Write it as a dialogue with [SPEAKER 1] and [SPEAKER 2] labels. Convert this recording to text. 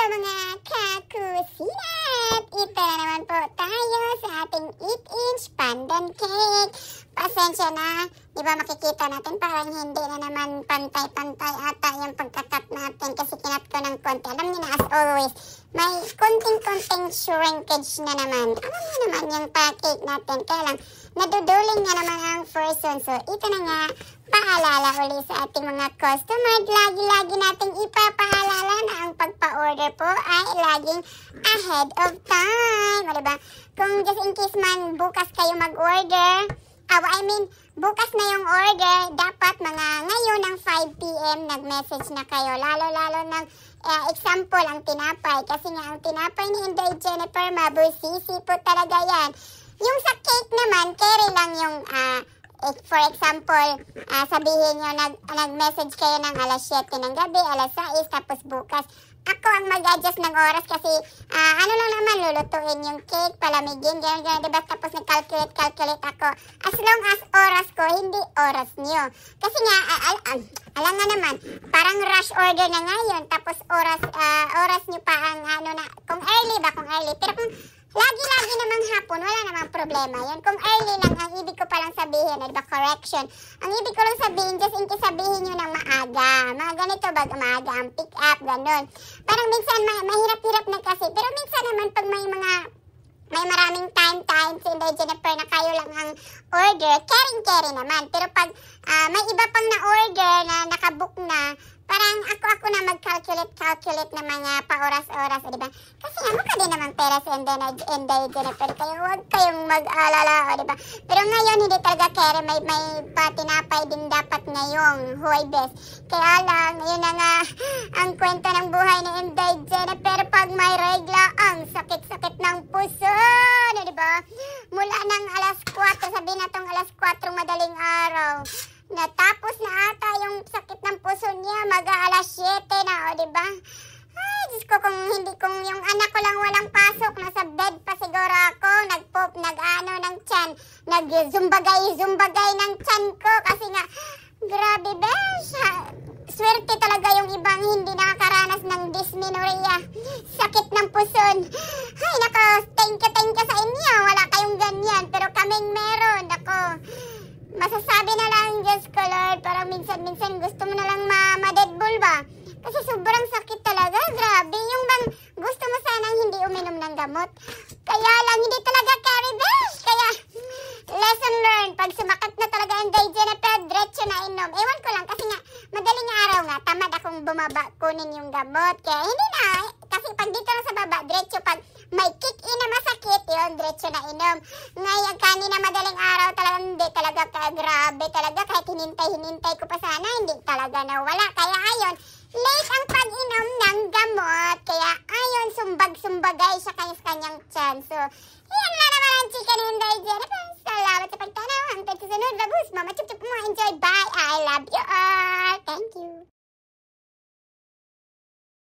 [SPEAKER 1] mga kakusinat! Ito na naman po tayo sa ating 8-inch pandan cake. Pasensya na, di ba makikita natin parang hindi na naman pantay-pantay ata yung pagkakat natin kasi kinat ko ng konti. Alam niyo na, as always, may konting-konting shrinkage na naman. Alam niyo naman yung cake natin, kaya lang naduduling nga naman ang first one. So ito na nga, paalala ulit sa ating mga customer. Lagi-lagi nating ipapaalala na ang pagpa-order po ay laging ahead of time. O diba? Kung just in case man bukas kayo mag-order, bukas na yung order, dapat mga ngayon ng 5 p.m. nag-message na kayo. Lalo-lalo ng example, ang tinapay. Kasi nga ang tinapay ni Inday Jennifer, mabusisi po talaga yan. Yung sa cake naman, carry lang yung, for example, sabihin nyo, nag-message kayo ng alas 7 ng gabi, alas 6, tapos bukas. Ako ang mag-adjust ng oras kasi ano lang naman, lulutuin yung cake, palamigin, gano'n, diba? Tapos nag-calculate ako. As long as oras ko, hindi oras nyo. Kasi nga, alam nga naman, parang rush order na ngayon, tapos oras nyo pa ang kung early ba, pero kung lagi-lagi namang hapon, wala namang problema yun. Kung early lang, ang ibig ko palang sabihin, diba, correction. Ang ibig ko lang sabihin, just in case sabihin nyo ng maaga. Mga ganito ba, maaga ang pick up, ganun. Parang minsan, mahirap-hirap na kasi. Pero minsan naman, pag may maraming time si Inday Jennifer na kayo lang ang order, carry naman. Pero pag may iba pang na-order na nakabook na, parang ako na mag-calculate na mga pa-oras-oras, diba? Kasi nga, mukha din naman pera si Inday Jennifer. Kaya huwag kayong mag-alala, diba? Pero ngayon, hindi talaga carry. May patinapay din dapat ngayong Huwebes. Kaya lang, yun na nga, ang kwento ng buhay ni Inday Jennifer. Pag may regla, ang sakit-sakit ng puso, diba? Mula ng alas 4, sabihin na tong alas 4 madaling araw. Natapos na ata yung sakit ng puso niya, mag-aalas 7 na, o diba? Ay, Diyos ko, kung yung anak ko lang walang pasok, nasa bed pa siguro ako, ng tiyan, nag-zumbagay ng tiyan ko, kasi nga, grabe besh, swerte talaga yung ibang hindi nakakaranas ng dysmenorrhea, sakit ng puson. Ay, nako, thank you sa inyo, wala kayong ganyan, pero kaming meron, nako. Masasabi na lang, Diyos ko Lord, parang minsan gusto mo na lang ma-deadball ba? Kasi sobrang sakit talaga, grabe. Yung bang gusto mo sanang hindi uminom ng gamot. Kaya lang, hindi talaga carry besh. Kaya, lesson learned, pag sumakit na talaga ang Inday Jennifer, diretso na inom. Ewan ko lang, kasi nga, madaling araw nga, tamad akong bumaba, kunin yung gamot. Kaya hindi na, kasi pag dito lang sa baba, diretso pag may kick-in na masakit, yun, diretso na inom. Ngayon, kanina madaling araw talaga, hindi talaga, grabe talaga, kahit hinintay ko pa sana, hindi talaga nawala. Kaya ayon, late ang pag-inom ng gamot. Kaya ayon, sumbag-sumbagay siya kanyang tiyan. So, yan na naman ang chika ni Inday Jennifer. Salamat sa pagtanaw. Hanggang sa sunod, babus. Mama, chup-chup mo. Enjoy. Bye. I love you all. Thank you.